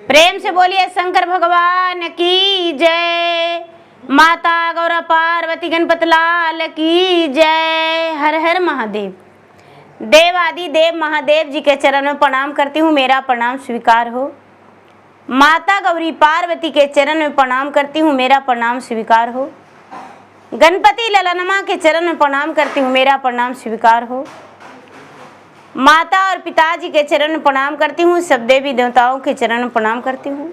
प्रेम से बोलिए शंकर भगवान की जय। माता गौरा पार्वती गणपत लाल की जय। हर हर महादेव। देवादि देव महादेव जी के चरण में प्रणाम करती हूँ, मेरा प्रणाम स्वीकार हो। माता गौरी पार्वती के चरण में प्रणाम करती हूँ, मेरा प्रणाम स्वीकार हो। गणपति ललनमा के चरण में प्रणाम करती हूँ, मेरा प्रणाम स्वीकार हो। माता और पिताजी के चरण में प्रणाम करती हूँ, सब देवी देवताओं के चरण में प्रणाम करती हूँ।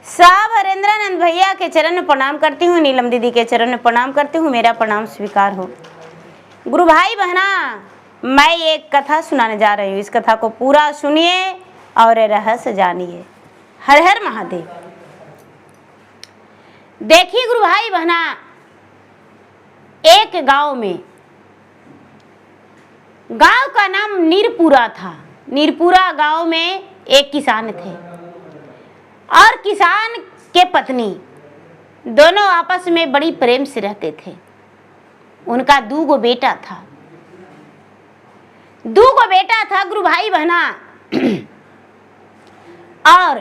साहब हरेंद्रानंद भैया के चरण में प्रणाम करती हूँ, नीलम दीदी के चरण में प्रणाम करती हूँ, मेरा प्रणाम स्वीकार हो। गुरु भाई बहना, मैं एक कथा सुनाने जा रही हूँ, इस कथा को पूरा सुनिए और रहस्य जानिए। हर हर महादेव। देखिए गुरु भाई बहना, एक गांव में, गांव का नाम नीरपुरा था। नीरपुरा गांव में एक किसान थे और किसान के पत्नी दोनों आपस में बड़ी प्रेम से रहते थे। उनका 2 बेटा था। 2 बेटा था गुरु भाई बहना, और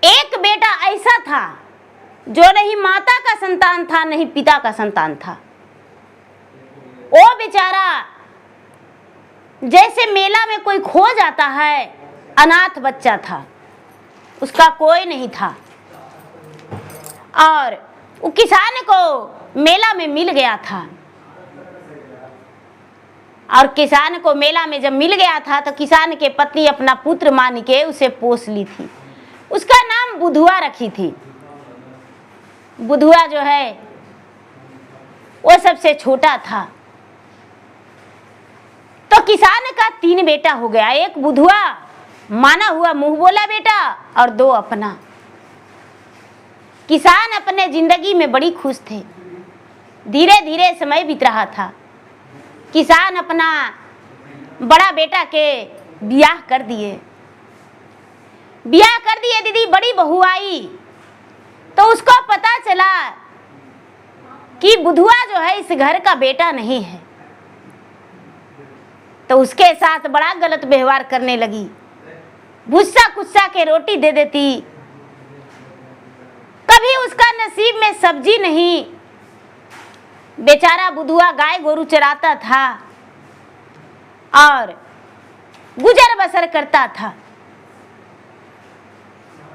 एक बेटा ऐसा था जो नहीं माता का संतान था, नहीं पिता का संतान था। वो बेचारा जैसे मेला में कोई खो जाता है, अनाथ बच्चा था, उसका कोई नहीं था। और वो किसान को मेला में मिल गया था, और किसान को मेला में जब मिल गया था तो किसान के पत्नी अपना पुत्र मान के उसे पोस ली थी। उसका नाम बुधुआ रखी थी। बुधुआ जो है वो सबसे छोटा था। तो किसान का 3 बेटा हो गया, एक बुधुआ माना हुआ मुंह बोला बेटा और 2 अपना। किसान अपने जिंदगी में बड़ी खुश थे। धीरे धीरे समय बीत रहा था। किसान अपना बड़ा बेटा के ब्याह कर दिए। ब्याह कर दिए दीदी, बड़ी बहू आई तो उसको पता चला कि बुधुआ जो है इस घर का बेटा नहीं है, तो उसके साथ बड़ा गलत व्यवहार करने लगी। भुस्सा कुस्सा के रोटी दे देती। कभी उसका नसीब में सब्जी नहीं। बेचारा बुधुआ गाय गोरू चराता था और गुजर बसर करता था।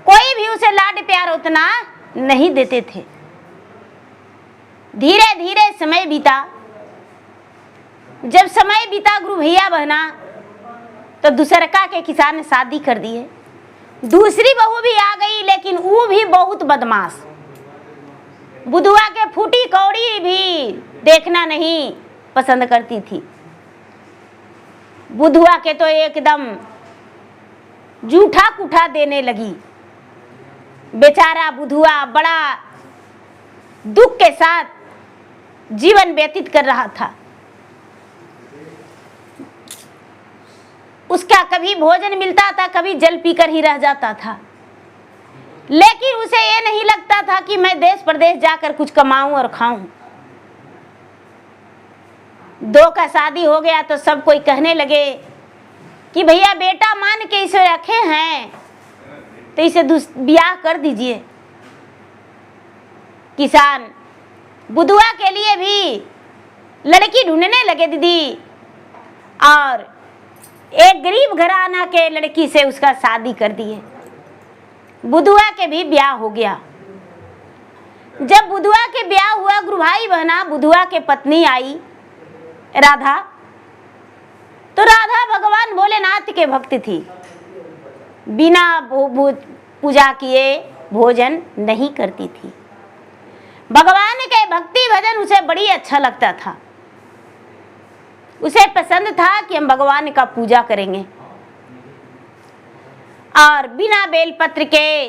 कोई भी उसे लाड प्यार उतना नहीं देते थे। धीरे धीरे समय बीता। जब समय बीता गुरु भैया बहना, तो दूसरका के किसान ने शादी कर दिए। दूसरी बहू भी आ गई, लेकिन वो भी बहुत बदमाश। बुधुआ के फूटी कौड़ी भी देखना नहीं पसंद करती थी। बुधुआ के तो एकदम जूठा कुठा देने लगी। बेचारा बुधुआ बड़ा दुख के साथ जीवन व्यतीत कर रहा था। उसका कभी भोजन मिलता था, कभी जल पीकर ही रह जाता था। लेकिन उसे ये नहीं लगता था कि मैं देश प्रदेश जाकर कुछ कमाऊं और खाऊं। 2 का शादी हो गया तो सब कोई कहने लगे कि भैया बेटा मान के इसे रखे हैं तो इसे ब्याह कर दीजिए। किसान बुधुआ के लिए भी लड़की ढूंढने लगे दीदी, और एक गरीब घराना के लड़की से उसका शादी कर दिए। बुधुआ के भी ब्याह हो गया। जब बुधुआ के ब्याह हुआ गुरु भाई बहना, बुधुआ के पत्नी आई राधा। तो राधा भगवान भोलेनाथ के भक्त थी। बिना पूजा किए भोजन नहीं करती थी। भगवान के भक्ति भजन उसे बड़ी अच्छा लगता था। उसे पसंद था कि हम भगवान का पूजा करेंगे, और बिना बेलपत्र के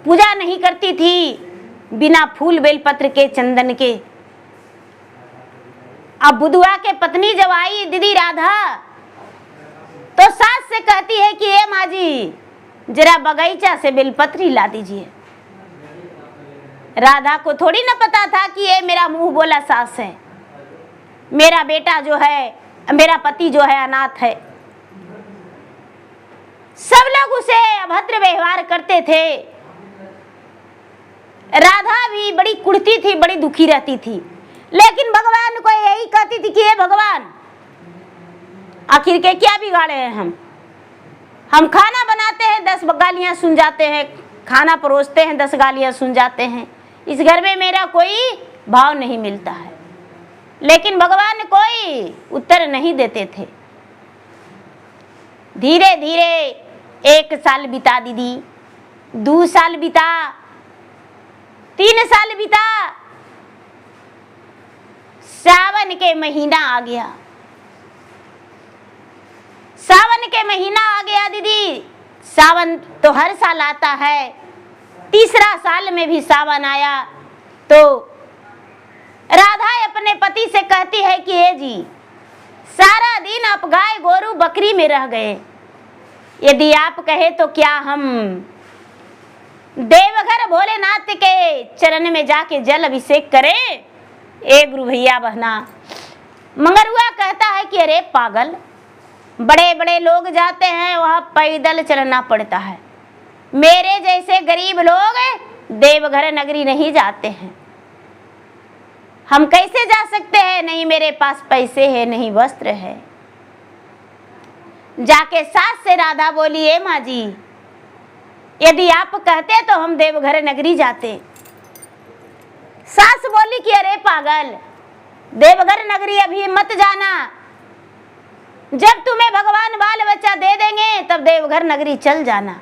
पूजा नहीं करती थी, बिना फूल बेलपत्र के, चंदन के। अब बुधुआ के पत्नी जब आई दीदी राधा, तो सास से कहती है कि ए माँ जी, जरा बगीचा से बेलपत्री ला दीजिए। राधा को थोड़ी ना पता था कि ये मेरा मुंह बोला सास है। मेरा बेटा जो है, मेरा पति जो है अनाथ है। सब लोग उसे अभद्र व्यवहार करते थे। राधा भी बड़ी कुढ़ती थी, बड़ी दुखी रहती थी, लेकिन भगवान को यही कहती थी कि हे भगवान, आखिर के क्या बिगाड़े हैं हम खाना बनाते हैं 10 गालियां सुन जाते हैं, खाना परोसते हैं 10 गालियां सुन जाते हैं, इस घर में मेरा कोई भाव नहीं मिलता है। लेकिन भगवान कोई उत्तर नहीं देते थे। धीरे धीरे 1 साल बीता दीदी, 2 साल बीता, 3 साल बीता, सावन के महीना आ गया। सावन के महीना आ गया दीदी। सावन तो हर साल आता है, तीसरा साल में भी सावन आया तो राधा अपने पति से कहती है कि हे जी, सारा दिन आप गाय गोरू बकरी में रह गए, यदि आप कहे तो क्या हम देवघर भोलेनाथ के चरण में जाके जल अभिषेक करें? ए गुरु भैया बहना, मंगरुआ कहता है कि अरे पागल, बड़े बड़े लोग जाते हैं वहां पैदल चलना पड़ता है, मेरे जैसे गरीब लोग देवघर नगरी नहीं जाते हैं, हम कैसे जा सकते हैं? नहीं मेरे पास पैसे है, नहीं वस्त्र है। जाके सास से राधा बोली, ए माँ जी, यदि आप कहते तो हम देवघर नगरी जाते। सास बोली कि अरे पागल, देवघर नगरी अभी मत जाना, जब तुम्हें भगवान बाल बच्चा दे देंगे तब देवघर नगरी चल जाना।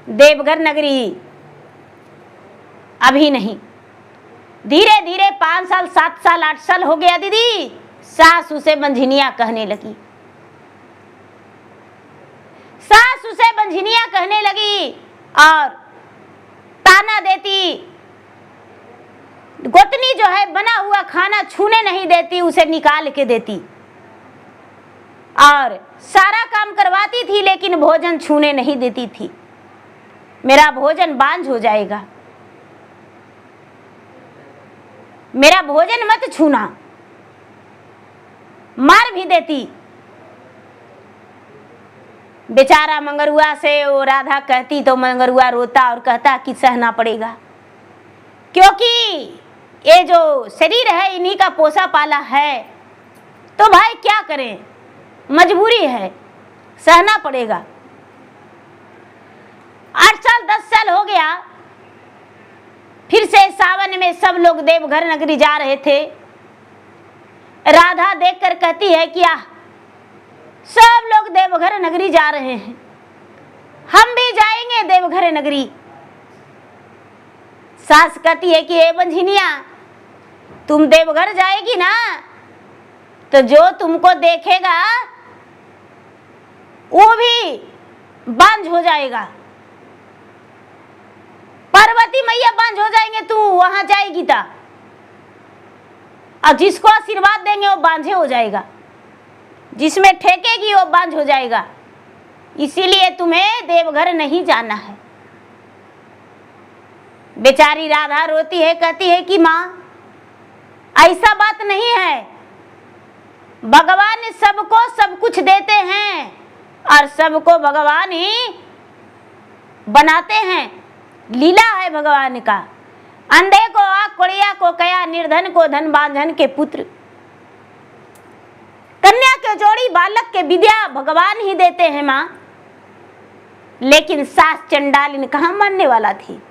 देवघर नगरी अभी नहीं। धीरे धीरे 5 साल, 7 साल, 8 साल हो गया दीदी। सास उसे बंझिनिया कहने लगी, सास उसे बंझिनिया कहने लगी और ताना देती। गोतनी जो है बना हुआ खाना छूने नहीं देती, उसे निकाल के देती और सारा काम करवाती थी, लेकिन भोजन छूने नहीं देती थी। मेरा भोजन बांझ हो जाएगा, मेरा भोजन मत छूना, मार भी देती। बेचारा मंगरुआ से वो राधा कहती तो मंगरुआ रोता और कहता कि सहना पड़ेगा, क्योंकि ये जो शरीर है इन्हीं का पोसा पाला है, तो भाई क्या करें, मजबूरी है, सहना पड़ेगा। 8 साल 10 साल हो गया। फिर से सावन में सब लोग देवघर नगरी जा रहे थे। राधा देखकर कहती है कि सब लोग देवघर नगरी जा रहे हैं, हम भी जाएंगे देवघर नगरी। सास कहती है कि ए बंझिनिया, तुम देवघर जाएगी ना तो जो तुमको देखेगा वो भी बांझ हो जाएगा, पार्वती मैया बांझ हो जाएंगे, तू वहां जाएगी ता, और जिसको आशीर्वाद देंगे वो बांझे हो जाएगा, जिसमें ठेकेगी वो बांझ हो जाएगा, इसीलिए तुम्हें देवघर नहीं जाना है। बेचारी राधा रोती है, कहती है कि माँ ऐसा बात नहीं है, भगवान सबको सब कुछ देते हैं और सबको भगवान ही बनाते हैं, लीला है भगवान का। अंधे को आँख, कोड़िया को कया, निर्धन को धन, बांझन के पुत्र, कन्या के जोड़ी, बालक के विद्या भगवान ही देते हैं माँ। लेकिन सास चंडालिन कहाँ मानने वाला थी,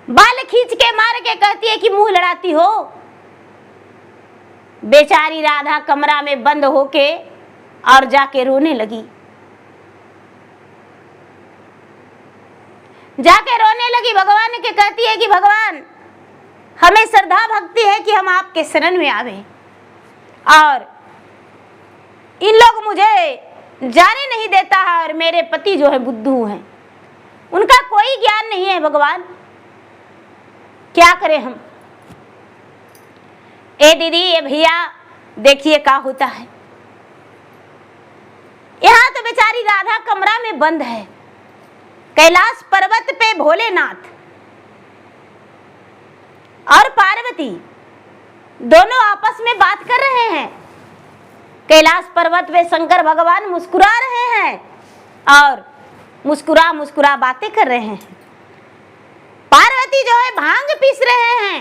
बाल खींच के मार के कहती है कि मुंह लड़ाती हो। बेचारी राधा कमरा में बंद होके और जाके रोने लगी, जाके रोने लगी। भगवान के कहती है कि भगवान, हमें श्रद्धा भक्ति है कि हम आपके शरण में आवे, और इन लोग मुझे जाने नहीं देता है, और मेरे पति जो है बुद्धू हैं, उनका कोई ज्ञान नहीं है भगवान, क्या करें हम। ए दीदी, ए भैया, देखिए क्या होता है। यहाँ तो बेचारी राधा कमरा में बंद है। कैलाश पर्वत पे भोलेनाथ और पार्वती दोनों आपस में बात कर रहे हैं। कैलाश पर्वत पे शंकर भगवान मुस्कुरा रहे हैं और मुस्कुरा मुस्कुरा बातें कर रहे हैं। पार्वती जो है भांग पीस रहे हैं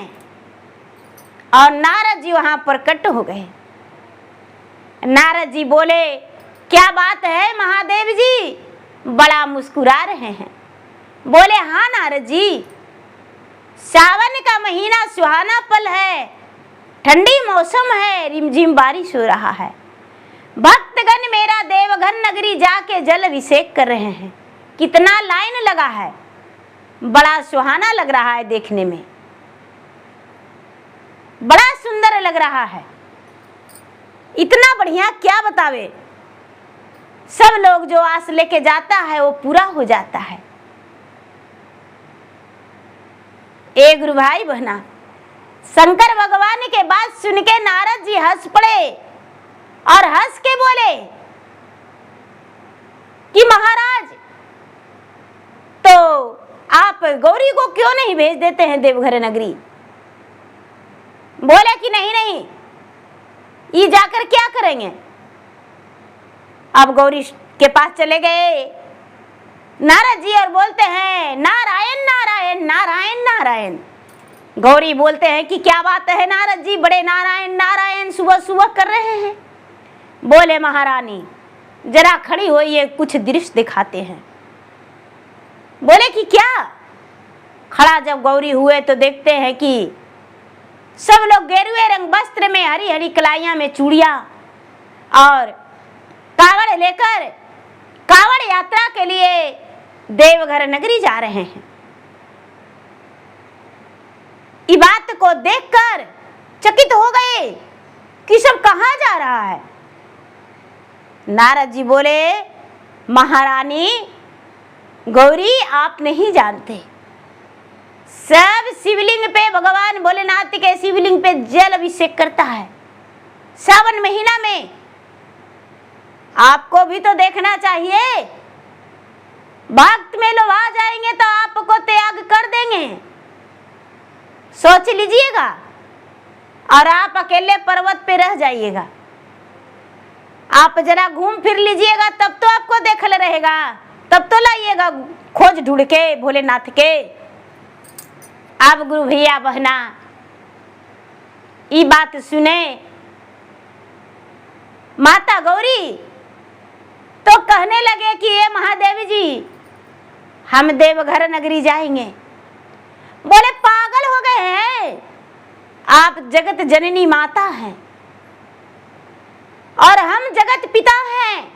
और नारद जी वहां प्रकट हो गए। नारद जी बोले, क्या बात है महादेव जी, बड़ा मुस्कुरा रहे हैं। बोले, हाँ नारद जी, सावन का महीना सुहाना पल है, ठंडी मौसम है, रिमझिम बारिश हो रहा है। भक्तगण मेरा देवघर नगरी जाके जल अभिषेक कर रहे हैं। कितना लाइन लगा है, बड़ा सुहाना लग रहा है, देखने में बड़ा सुंदर लग रहा है। इतना बढ़िया क्या बतावे। सब लोग जो आस लेके जाता है वो पूरा हो जाता है। ए गुरु भाई बहना, शंकर भगवान के बात सुन के नारद जी हंस पड़े और हंस के बोले कि महाराज, तो आप गौरी को क्यों नहीं भेज देते हैं देवघर नगरी? बोले कि नहीं नहीं, ये जाकर क्या करेंगे। अब गौरी के पास चले गए नारद जी और बोलते हैं, नारायण नारायण नारायण नारायण। गौरी बोलते हैं कि क्या बात है नारद जी, बड़े नारायण नारायण सुबह सुबह कर रहे हैं। बोले, महारानी जरा खड़ी होइए, कुछ दृश्य दिखाते हैं। बोले कि क्या? खड़ा जब गौरी हुए तो देखते हैं कि सब लोग गेरुए रंग वस्त्र में, हरी हरी कलाइयां में चूड़ियां और कावड़ लेकर कावड़ यात्रा के लिए देवघर नगरी जा रहे हैं। इस बात को देखकर चकित हो गए कि सब कहां जा रहा है। नारद जी बोले, महारानी गौरी आप नहीं जानते, सब शिवलिंग पे भगवान भोलेनाथ के शिवलिंग पे जल अभिषेक करता है सावन महीना में। आपको भी तो देखना चाहिए। भक्त में लोग आ जाएंगे तो आपको त्याग कर देंगे, सोच लीजिएगा, और आप अकेले पर्वत पे रह जाइएगा। आप जरा घूम फिर लीजिएगा, तब तो आपको देखल रहेगा, तब तो लाइएगा खोज ढूंढ के भोलेनाथ के। अब गुरु भैया बहना ये बात सुने माता गौरी तो कहने लगे कि ये महादेव जी, हम देवघर नगरी जाएंगे। बोले, पागल हो गए हैं आप, जगत जननी माता हैं और हम जगत पिता हैं,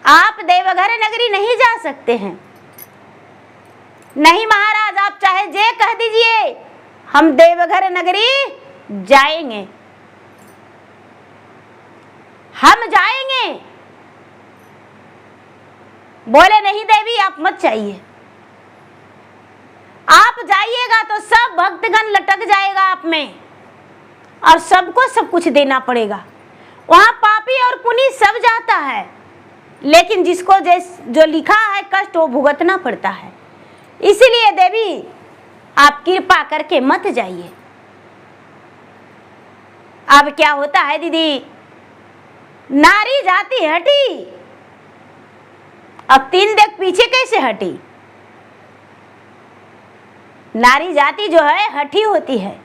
आप देवघर नगरी नहीं जा सकते हैं। नहीं महाराज, आप चाहे जे कह दीजिए, हम देवघर नगरी जाएंगे, हम जाएंगे। बोले, नहीं देवी आप मत जाइए, आप जाइएगा तो सब भक्तगण लटक जाएगा आप में और सबको सब कुछ देना पड़ेगा। वहां पापी और पुनी सब जाता है, लेकिन जिसको जो लिखा है कष्ट वो भुगतना पड़ता है। इसीलिए देवी आप कृपा करके मत जाइए। अब क्या होता है दीदी, नारी जाति हटी, अब तीन देख पीछे कैसे हटी। नारी जाति जो है हठी होती है,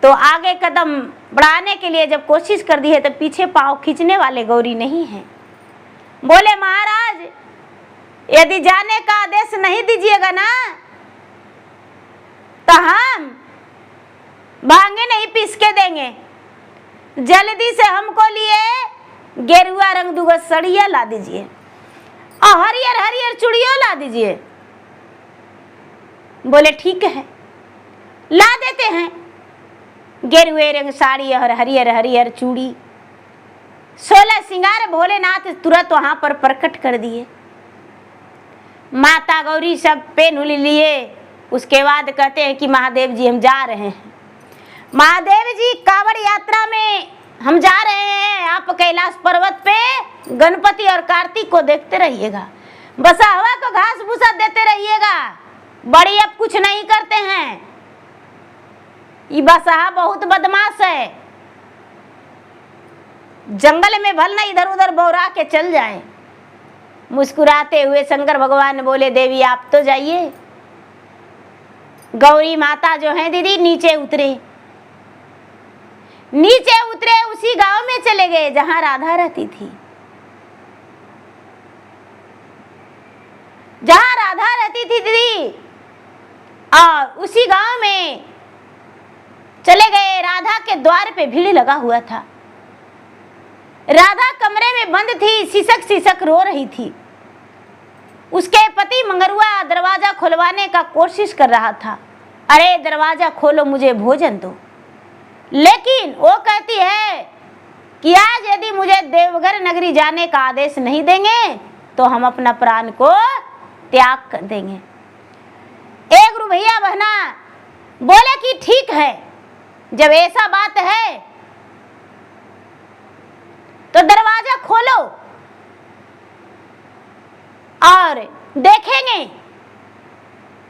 तो आगे कदम बढ़ाने के लिए जब कोशिश कर दी है तो पीछे पांव खींचने वाले गौरी नहीं है। बोले, महाराज यदि जाने का आदेश नहीं दीजिएगा ना तो हम भांगे नहीं पीस के देंगे। जल्दी से हमको लिए गेरुआ रंग दुगो सड़िया ला दीजिए और हरियर हरियर चूड़ियों ला दीजिए। बोले, ठीक है, ला देते हैं गेरुए रंग साड़ी और हरियर हरियर चूड़ी। 16 सिंगार भोलेनाथ तुरंत वहां पर प्रकट कर दिए। माता गौरी सब पेन लिए, उसके बाद कहते हैं कि महादेव जी हम जा रहे हैं। महादेव जी कांवड़ यात्रा में हम जा रहे हैं, आप कैलाश पर्वत पे गणपति और कार्तिक को देखते रहिएगा, बसहवा को घास भूसा देते रहिएगा, बड़ी अब कुछ नहीं करते हैं। ये बसहा बहुत बदमाश है, जंगल में भल ना इधर उधर बौरा के चल जाए। मुस्कुराते हुए शंकर भगवान बोले देवी आप तो जाइए। गौरी माता जो है दीदी नीचे उतरे, उसी गांव में चले गए जहां राधा रहती थी। जहां राधा रहती थी दीदी, और उसी गांव में चले गए। राधा के द्वार पे भीड़ लगा हुआ था। राधा कमरे में बंद थी, सिसक सिसक रो रही थी। उसके पति मंगरुआ दरवाजा खुलवाने का कोशिश कर रहा था। अरे दरवाजा खोलो, मुझे भोजन दो। लेकिन वो कहती है कि आज यदि मुझे देवघर नगरी जाने का आदेश नहीं देंगे तो हम अपना प्राण को त्याग कर देंगे। एक गुरु भैया बहना बोले कि ठीक है, जब ऐसा बात है तो दरवाजा खोलो और देखेंगे,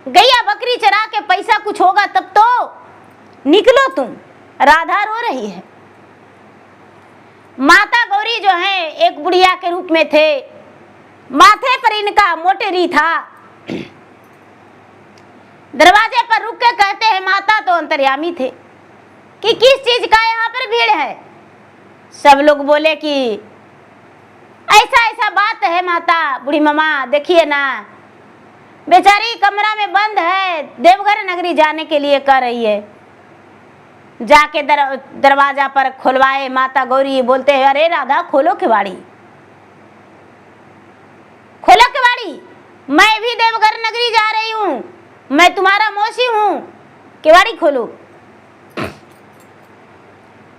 गैया बकरी चरा के पैसा कुछ होगा तब तो निकलो तुम। राधा रो रही है। माता गौरी जो है एक बुढ़िया के रूप में थे, माथे पर इनका मोटेरी था। दरवाजे पर रुक के कहते हैं, माता तो अंतर्यामी थे, कि किस चीज का यहाँ पर भीड़ है। सब लोग बोले कि ऐसा ऐसा बात है माता। बूढ़ी मामा देखिए ना, बेचारी कमरा में बंद है, देवघर नगरी जाने के लिए कह रही है। जाके दरवाजा पर खुलवाए। माता गौरी बोलते हैं, अरे राधा खोलो किवाड़ी, खोलो किवाड़ी, मैं भी देवघर नगरी जा रही हूँ, मैं तुम्हारा मौसी हूँ, किवाड़ी खोलो।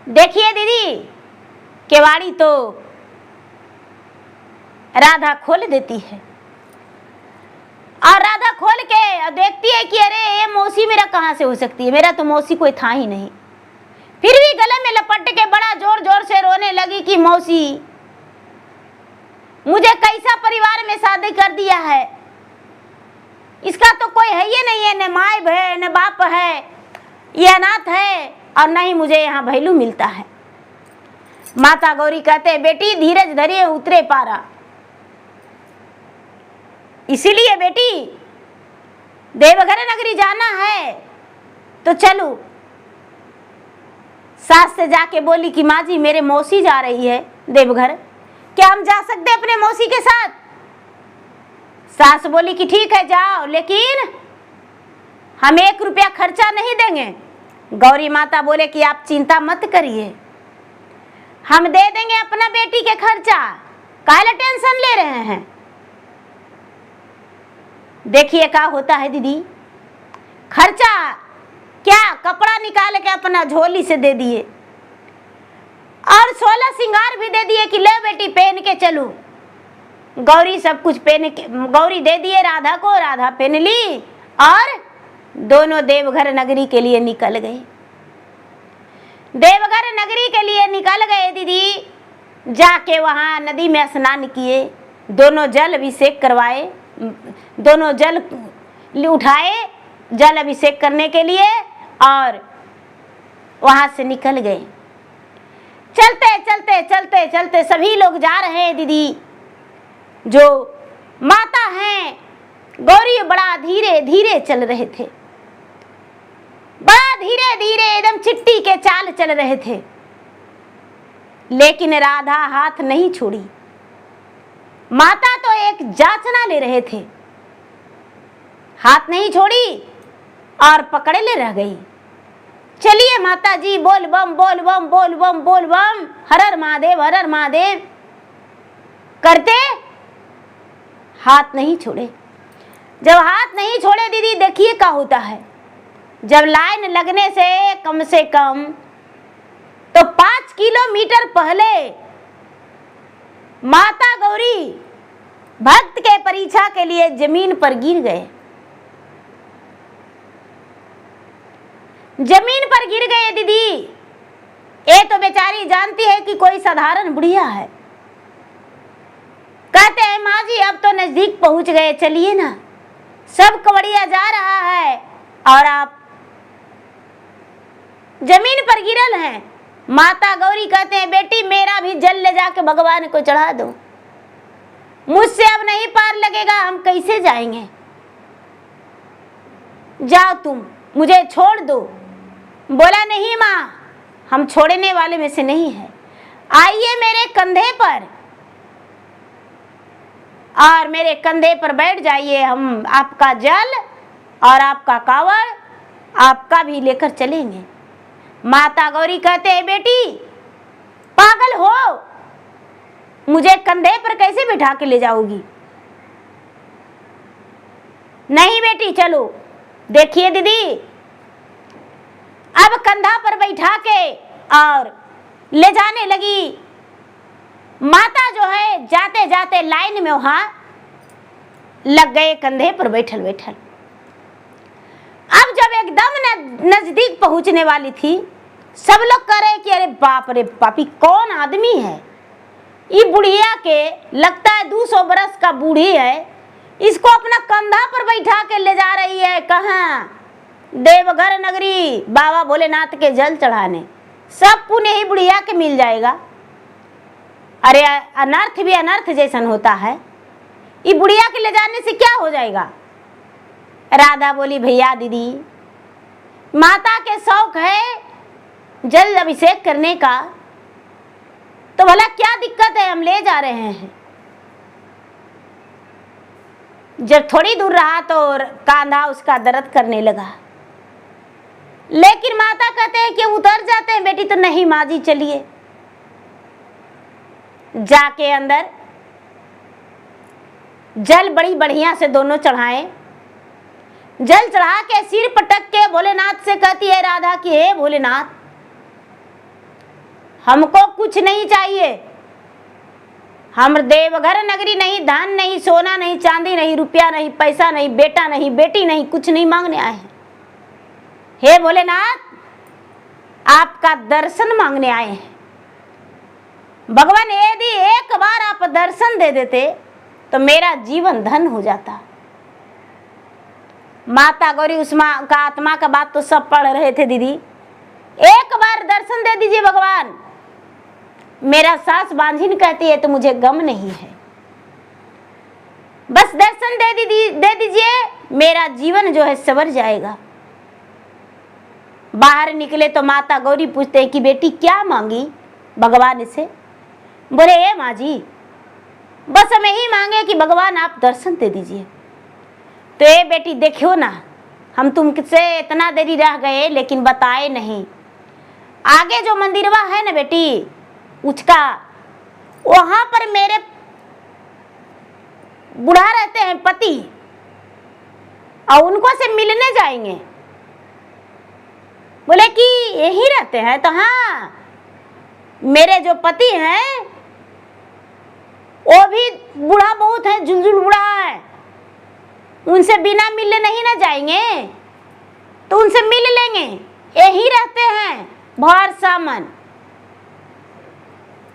देखिए दीदी, किवाड़ी तो राधा खोल देती है। और राधा खोल के देखती है कि अरे ये मौसी मेरा कहाँ से हो सकती है, मेरा तो मौसी कोई था ही नहीं। फिर भी गले में लपट के बड़ा जोर जोर से रोने लगी कि मौसी, मुझे कैसा परिवार में शादी कर दिया है, इसका तो कोई है ही नहीं है, न माँ है न बाप है, ये अनाथ है और न ही मुझे यहाँ भैलू मिलता है। माता गौरी कहते, बेटी धीरज धरिए, उतरे पारा। इसीलिए बेटी देवघर नगरी जाना है तो चलो। सास से जाके बोली कि माँ जी मेरे मौसी जा रही है देवघर, क्या हम जा सकते हैं अपने मौसी के साथ? सास बोली कि ठीक है जाओ, लेकिन हम 1 रुपया खर्चा नहीं देंगे। गौरी माता बोले कि आप चिंता मत करिए, हम दे देंगे अपना बेटी के खर्चा, काहे टेंशन ले रहे हैं। देखिए क्या होता है दीदी, खर्चा क्या, कपड़ा निकाल के अपना झोली से दे दिए और 16 श्रृंगार भी दे दिए कि ले बेटी पहन के चलो। गौरी सब कुछ पहन के गौरी दे दिए राधा को, राधा पहन ली और दोनों देवघर नगरी के लिए निकल गए। देवघर नगरी के लिए निकल गए दीदी। जाके वहाँ नदी में स्नान किए, दोनों जल अभिषेक करवाए, दोनों जल उठाए जल अभिषेक करने के लिए और वहां से निकल गए। चलते चलते चलते चलते सभी लोग जा रहे हैं दीदी। जो माता हैं गौरी बड़ा धीरे धीरे चल रहे थे, बड़ा धीरे धीरे एकदम चिट्टी के चाल चल रहे थे। लेकिन राधा हाथ नहीं छोड़ी। माता तो एक जांचना ले रहे थे, हाथ नहीं छोड़ी और पकड़े ले रह गई। चलिए माता जी, बोल बम बोल बम बोल बम बोल बम, हर हर महादेव हर हर महादेव करते हाथ नहीं छोड़े। जब हाथ नहीं छोड़े दीदी, देखिए क्या होता है। जब लाइन लगने से कम तो 5 किलोमीटर पहले माता गौरी भक्त के परीक्षा के लिए जमीन पर गिर गए। जमीन पर गिर गए दीदी। ये तो बेचारी जानती है कि कोई साधारण बुढ़िया है। कहते हैं माँ जी अब तो नजदीक पहुंच गए, चलिए ना, सब कवड़िया जा रहा है और आप जमीन पर गिरल हैं। माता गौरी कहते हैं बेटी मेरा भी जल ले जाके भगवान को चढ़ा दो, मुझसे अब अब नहीं पार लगेगा, हम कैसे जाएंगे, जाओ तुम, मुझे छोड़ दो। बोला नहीं माँ, हम छोड़ने वाले में से नहीं है, आइए मेरे कंधे पर और मेरे कंधे पर बैठ जाइए, हम आपका जल और आपका कावड़ आपका भी लेकर चलेंगे। माता गौरी कहते हैं बेटी पागल हो, मुझे कंधे पर कैसे बिठा के ले जाओगी? नहीं बेटी चलो। देखिए दीदी, अब कंधा पर बैठा के और ले जाने लगी। माता जो है जाते जाते लाइन में वहां लग गए कंधे पर बैठल बैठल। अब जब एकदम नजदीक पहुंचने वाली थी, सब लोग कह रहे कि अरे बाप रे पापी, कौन आदमी है ये? बुढ़िया के लगता है 200 बरस का बूढ़ी है, इसको अपना कंधा पर बैठा के ले जा रही है। कहाँ? देवघर नगरी बाबा भोलेनाथ के जल चढ़ाने। सब पुण्य ही बुढ़िया के मिल जाएगा। अरे अनर्थ भी अनर्थ जैसन होता है, ये बुढ़िया के ले जाने से क्या हो जाएगा? राधा बोली भैया दीदी, माता के शौक है जल अभिषेक करने का, तो भला क्या दिक्कत है, हम ले जा रहे हैं। जब थोड़ी दूर रहा तो कांधा उसका दर्द करने लगा, लेकिन माता कहते हैं कि उतर जाते हैं। बेटी तो नहीं माँ जी चलिए। जाके अंदर जल बड़ी बढ़िया से दोनों चढ़ाए। जल चढ़ा के सिर पटक के भोलेनाथ से कहती है राधा कि हे भोलेनाथ, हमको कुछ नहीं चाहिए, हम देवघर नगरी नहीं, धन नहीं, सोना नहीं, चांदी नहीं, रुपया नहीं, पैसा नहीं, बेटा नहीं, बेटी नहीं, कुछ नहीं मांगने आए हैं। हे भोलेनाथ, आपका दर्शन मांगने आए हैं। भगवान यदि एक बार आप दर्शन दे देते तो मेरा जीवन धन हो जाता। माता गौरी उस माँ का आत्मा का बात तो सब पढ़ रहे थे दीदी। एक बार दर्शन दे दीजिए भगवान। मेरा सास बांझिन कहती है तो मुझे गम नहीं है, बस दर्शन दे दीजिए, मेरा जीवन जो है संवर जाएगा। बाहर निकले तो माता गौरी पूछते हैं कि बेटी क्या मांगी भगवान से? बोले ए माँ जी, बस हमें ही मांगे कि भगवान आप दर्शन दे दीजिए। तो ए बेटी देखियो ना, हम तुमसे इतना देरी रह गए लेकिन बताए नहीं। आगे जो मंदिरवा है ना बेटी उसका, वहां पर मेरे बुढ़ा रहते हैं पति, और उनको से मिलने जाएंगे। बोले कि यही रहते हैं? तो हाँ, मेरे जो पति हैं वो भी बूढ़ा बहुत है, झुलझुल बूढ़ा है, उनसे बिना मिलने नहीं ना जाएंगे, तो उनसे मिल लेंगे। यही रहते हैं भर सामन।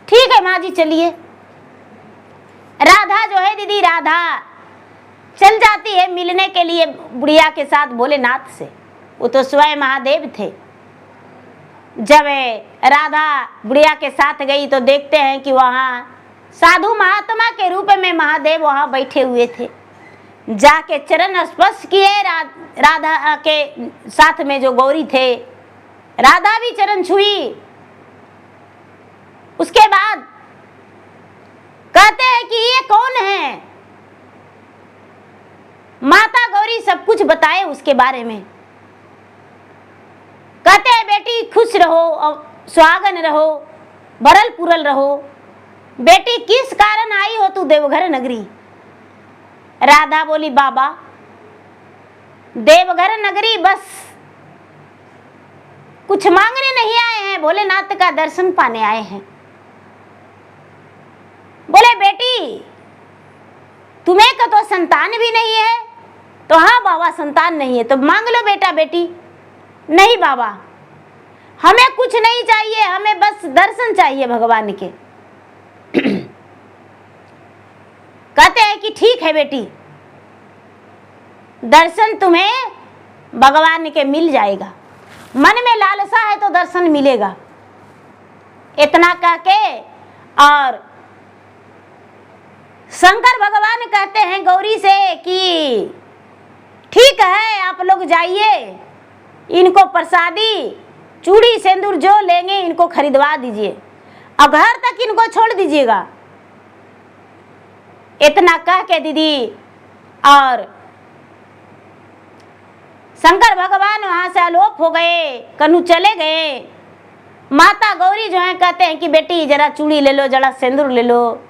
ठीक है माँ जी चलिए। राधा जो है दीदी, राधा चल जाती है मिलने के लिए बुढ़िया के साथ भोलेनाथ से। वो तो स्वयं महादेव थे। जब राधा बुढ़िया के साथ गई तो देखते हैं कि वहाँ साधु महात्मा के रूप में महादेव वहाँ बैठे हुए थे। जाके चरण स्पर्श किए राधा के साथ में जो गौरी थे, राधा भी चरण छुई। उसके बाद कहते हैं कि ये कौन है? माता गौरी सब कुछ बताए उसके बारे में। कहते हैं बेटी खुश रहो और सुहागन रहो, भरल पुरल रहो। बेटी किस कारण आई हो तू देवघर नगरी? राधा बोली बाबा देवघर नगरी बस कुछ मांगने नहीं आए हैं, भोलेनाथ का दर्शन पाने आए हैं। बोले बेटी तुम्हें का तो संतान भी नहीं है? तो हाँ बाबा संतान नहीं है, तो मांग लो बेटा बेटी। नहीं बाबा हमें कुछ नहीं चाहिए, हमें बस दर्शन चाहिए भगवान के। कहते हैं कि ठीक है बेटी, दर्शन तुम्हें भगवान के मिल जाएगा। मन में लालसा है तो दर्शन मिलेगा। इतना कह के और शंकर भगवान कहते हैं गौरी से कि ठीक है, आप लोग जाइए, इनको प्रसादी चूड़ी सिंदूर जो लेंगे इनको खरीदवा दीजिए और घर तक इनको छोड़ दीजिएगा। इतना कह के दीदी और शंकर भगवान वहां से आलोप हो गए, कन्हू चले गए। माता गौरी जो है कहते हैं कि बेटी जरा चूड़ी ले लो, जरा सिंदूर ले लो,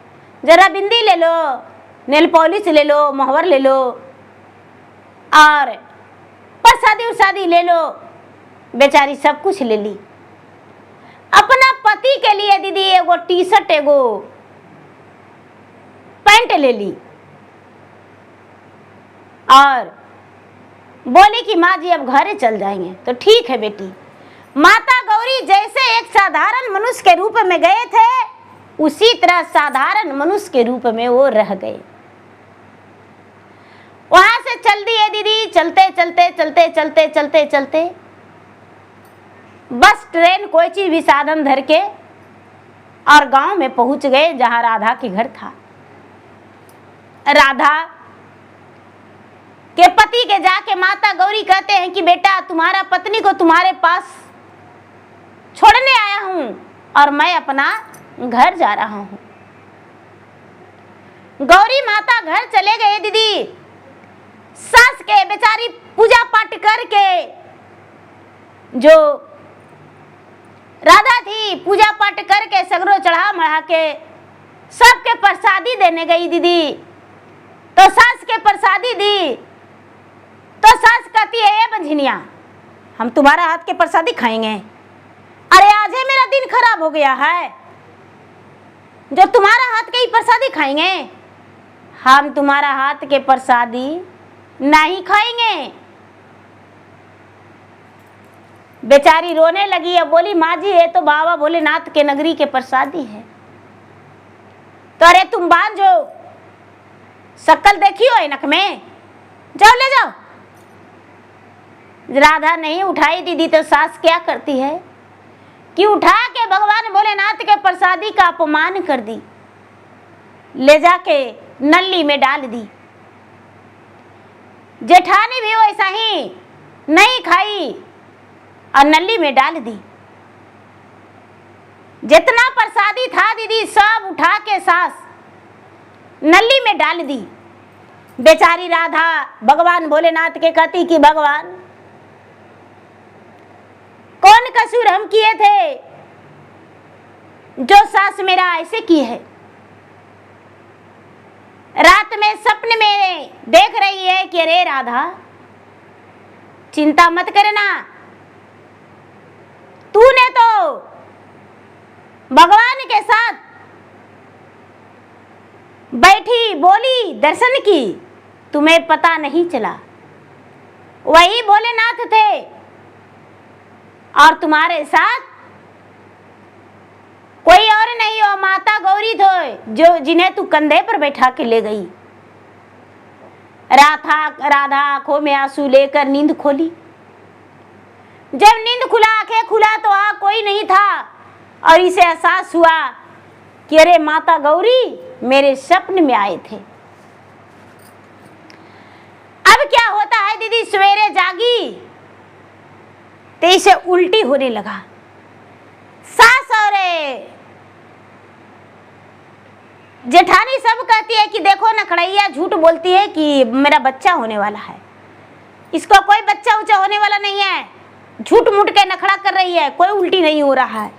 जरा बिंदी ले लो, नेल पॉलिश ले लो, मोहर ले लो और प्रसादी उरसादी ले लो। बेचारी सब कुछ ले ली। अपना पति के लिए दीदी एगो टी शर्ट एगो पैंट ले ली और बोली कि माँ जी अब घरे चल जाएंगे। तो ठीक है बेटी। माता गौरी जैसे एक साधारण मनुष्य के रूप में गए थे उसी तरह साधारण मनुष्य के रूप में वो रह गए। वहां से चल दिए दीदी, चलते चलते चलते चलते चलते चलते बस ट्रेन कोई चीज भी साधन धर के और गांव में पहुंच गए जहां राधा के घर था। राधा के पति के जाके माता गौरी कहते हैं कि बेटा तुम्हारा पत्नी को तुम्हारे पास छोड़ने आया हूं और मैं अपना घर जा रहा हूं। गौरी माता घर चले गए दीदी। सास के बेचारी पूजा पाठ करके जो राधा थी पूजा पाठ करके सगरो चढ़ा मढ़ा के सबके प्रसादी देने गई दीदी। तो सास के प्रसादी दी तो सास कहती है, ए बंझिनिया हम तुम्हारा हाथ के प्रसादी खाएंगे? अरे आज है मेरा दिन खराब हो गया है जो तुम्हारा हाथ के ही प्रसादी खाएंगे? हम तुम्हारा हाथ के प्रसादी नहीं खाएंगे। बेचारी रोने लगी और बोली माँ जी ये तो बाबा भोलेनाथ के नगरी के प्रसादी है। तो अरे तुम बांझो, शक्ल देखी हो ऐनक में, जाओ ले जाओ। राधा नहीं उठाई दीदी तो सास क्या करती है कि उठा के भगवान भोलेनाथ के प्रसादी का अपमान कर दी, ले जाके नली में डाल दी। जेठानी भी वैसा ही नहीं खाई और नली में डाल दी। जितना प्रसादी था दीदी सब उठा के सास नली में डाल दी। बेचारी राधा भगवान भोलेनाथ के कहती कि भगवान कौन कसूर हम किए थे जो सास मेरा ऐसे की है? रात में सपने में देख रही है कि अरे राधा चिंता मत करना, तूने तो भगवान के साथ बैठी बोली दर्शन की, तुम्हें पता नहीं चला। वही भोलेनाथ थे और तुम्हारे साथ कोई और नहीं हो, माता गौरी थे जो जिन्हें तू कंधे पर बैठा के ले गई। राधा आंखों में आंसू लेकर नींद खोली। जब नींद खुला, आंखें खुला तो कोई नहीं था और इसे एहसास हुआ कि अरे माता गौरी मेरे सपने में आए थे। अब क्या होता है दीदी, सवेरे जागी तो इसे उल्टी होने लगा। सास और जेठानी सब कहती है कि देखो नखड़ैया झूठ बोलती है कि मेरा बच्चा होने वाला है, इसको कोई बच्चा ऊंचा होने वाला नहीं है, झूठ मूठ के नखड़ा कर रही है, कोई उल्टी नहीं हो रहा है।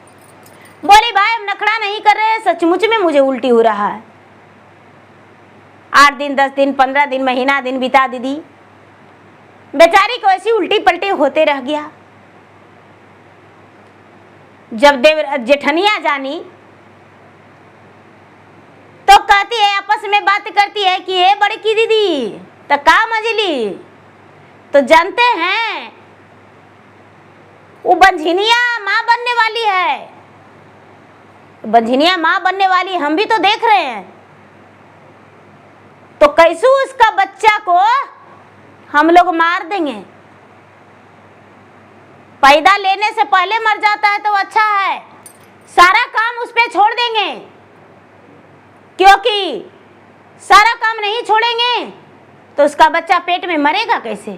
बोली भाई हम नखड़ा नहीं कर रहे, सचमुच में मुझे उल्टी हो रहा है। 8 दिन 10 दिन 15 दिन महीना दिन बिता दीदी, बेचारी को ऐसी उल्टी पलटी होते रह गया। जब जेठनिया जानी तो कहती है, आपस में बात करती है कि ये बड़की दीदी तो का मजली, तो जानते हैं वो बंझिनिया माँ बनने वाली है, बंझिनिया माँ बनने वाली हम भी तो देख रहे हैं, तो कैसे उसका बच्चा को हम लोग मार देंगे। पैदा लेने से पहले मर जाता है तो अच्छा है, सारा काम उस पे छोड़ देंगे, क्योंकि सारा काम नहीं छोड़ेंगे तो उसका बच्चा पेट में मरेगा कैसे।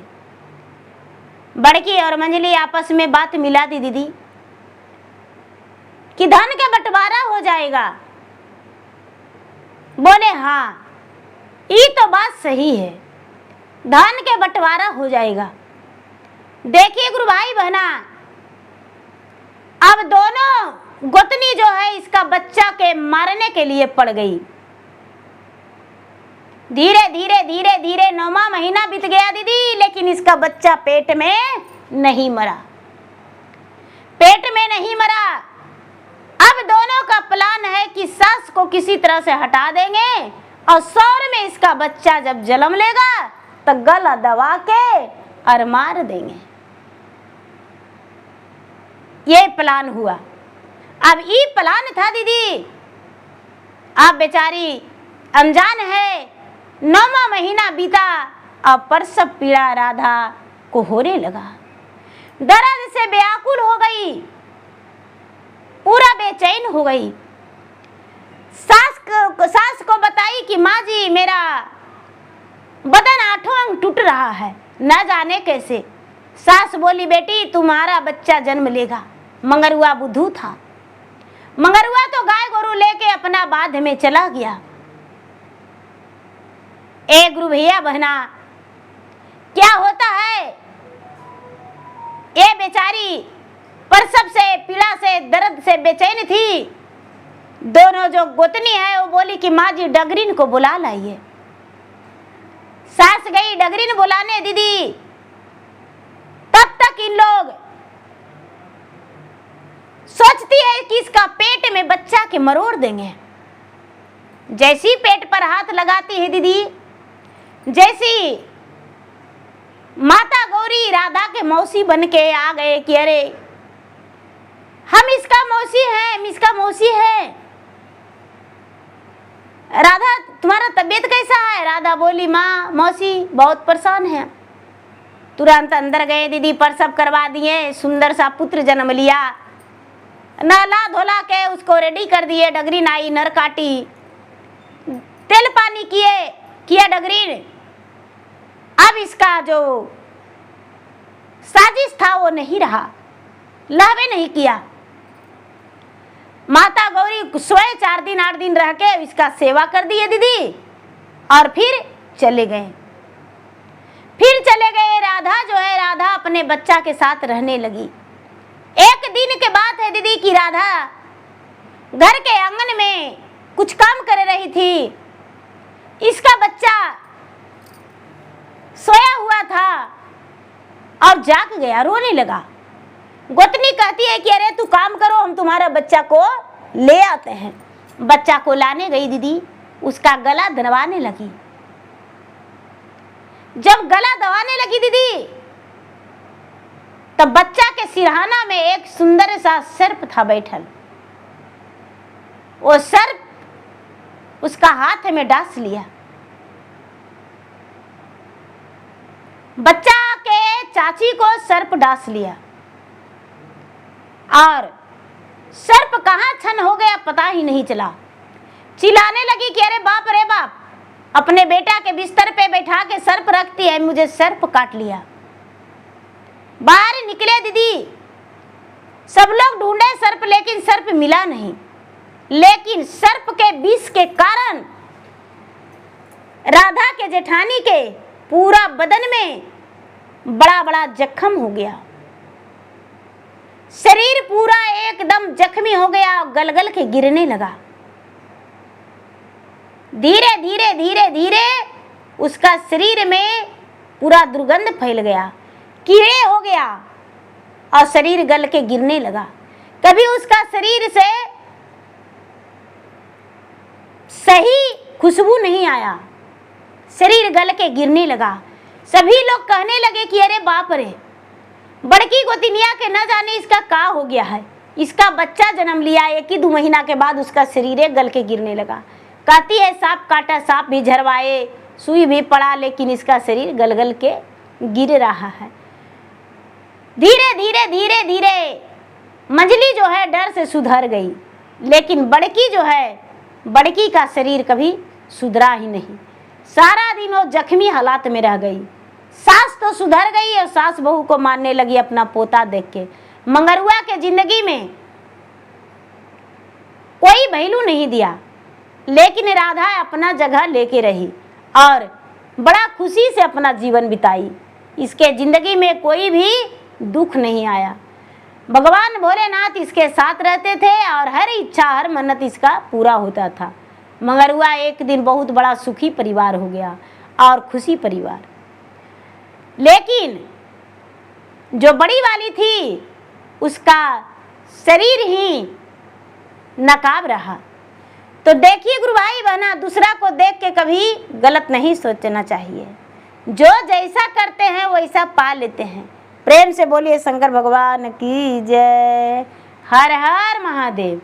बड़की और मंझली आपस में बात मिला दी दीदी कि धन का बंटवारा हो जाएगा। बोले हाँ, ये तो बात सही है, धन के बंटवारा हो जाएगा। देखिए गुरु भाई बहना, अब दोनों गोतनी जो है इसका बच्चा के मारने के लिए पड़ गई। धीरे धीरे धीरे धीरे 9वां महीना बीत गया दीदी, लेकिन इसका बच्चा पेट में नहीं मरा, पेट में नहीं मरा। अब दोनों का प्लान है कि सास को किसी तरह से हटा देंगे और सौर में इसका बच्चा जब जन्म लेगा तो गला दबा के और मार देंगे। ये प्लान हुआ। अब ये प्लान था दीदी, आप बेचारी अनजान है। 9वां महीना बीता और प्रसव पीड़ा राधा को होने लगा। दर्द से व्याकुल हो गई, पूरा बेचैन हो गई। सास को बताई कि माँ जी मेरा बदन 8 अंग टूट रहा है, न जाने कैसे। सास बोली बेटी तुम्हारा बच्चा जन्म लेगा। मंगरुआ बुद्धू था। मंगरुआ तो गाय गोरू लेके अपना बाध में चला गया। ए गुरु भैया बहना, क्या होता है, ये बेचारी प्रसव से पीड़ा से दर्द से बेचैन थी। दोनों जो गोतनी है वो बोली कि माँ जी डगरीन को बुला लाइए। सास गई डगरीन बुलाने दीदी। तब तक इन लोग सोचती है कि इसका पेट में बच्चा के मरोड़ देंगे। जैसी पेट पर हाथ लगाती है दीदी, जैसी माता गौरी राधा के मौसी बन के आ गए कि अरे हम इसका मौसी हैं, हम इसका मौसी है। राधा तुम्हारा तबीयत कैसा है। राधा बोली माँ मौसी बहुत परेशान है। तुरंत अंदर गए दीदी, प्रसव करवा दिए, सुंदर सा पुत्र जन्म लिया। नहला धोला के उसको रेडी कर दिए। डगरीन आई, नर काटी, तेल पानी किया डगरीन। अब इसका जो साजिश था वो नहीं रहा, लावे नहीं किया। माता गौरी सोए 4 दिन 8 दिन रह के इसका सेवा कर दिए दीदी और फिर चले गए। राधा जो है, राधा अपने बच्चा के साथ रहने लगी। एक दिन के बात है दीदी कि राधा घर के आंगन में कुछ काम कर रही थी। इसका बच्चा सोया हुआ था और जाग गया, रोने लगा। गोतनी कहती है कि अरे तू काम करो, हम तुम्हारा बच्चा को ले आते हैं। बच्चा को लाने गई दीदी, उसका गला दबाने लगी। जब गला दबाने लगी दीदी तब बच्चा के सिरहाना में एक सुंदर सा सर्प था बैठल। वो सर्प उसका हाथ में डांस लिया। बच्चा के चाची को सर्प डांस लिया और सर्प कहाँ छन हो गया पता ही नहीं चला। चिल्लाने लगी कि अरे बाप रे बाप, अपने बेटा के बिस्तर पे बैठा के सर्प रखती है, मुझे सर्प काट लिया। बाहर निकले दीदी, सब लोग ढूंढे सर्प, लेकिन सर्प मिला नहीं। लेकिन सर्प के विष के कारण राधा के जेठानी के पूरा बदन में बड़ा बड़ा जख्म हो गया। शरीर पूरा एकदम जख्मी हो गया, गलगल के गिरने लगा। धीरे धीरे धीरे धीरे उसका शरीर में पूरा दुर्गंध फैल गया, कीड़े हो गया और शरीर गल के गिरने लगा। कभी उसका शरीर से सही खुशबू नहीं आया, शरीर गल के गिरने लगा। सभी लोग कहने लगे कि अरे बाप रे, बड़की गोतिनिया के न जाने इसका का हो गया है। इसका बच्चा जन्म लिया, 1 ही 2 महीना के बाद उसका शरीर गल के गिरने लगा। कहती है सांप काटा, सांप भी झरवाए, सुई भी पड़ा, लेकिन इसका शरीर गल गल के गिर रहा है। धीरे धीरे धीरे धीरे मंजली जो है डर से सुधर गई, लेकिन बड़की जो है, बड़की का शरीर कभी सुधरा ही नहीं। सारा दिन वो जख्मी हालात में रह गई। सास तो सुधर गई और सास बहू को मारने लगी अपना पोता देख के। मंगरुआ के जिंदगी में कोई पहलू नहीं दिया, लेकिन राधा अपना जगह लेके रही और बड़ा खुशी से अपना जीवन बिताई। इसके जिंदगी में कोई भी दुख नहीं आया। भगवान भोलेनाथ इसके साथ रहते थे और हर इच्छा हर मन्नत इसका पूरा होता था। मंगरुआ एक दिन बहुत बड़ा सुखी परिवार हो गया और खुशी परिवार। लेकिन जो बड़ी वाली थी उसका शरीर ही नकाब रहा। तो देखिए गुरु भाई बहना, दूसरा को देख के कभी गलत नहीं सोचना चाहिए। जो जैसा करते हैं वैसा पा लेते हैं। प्रेम से बोलिए शंकर भगवान की जय। हर हर महादेव।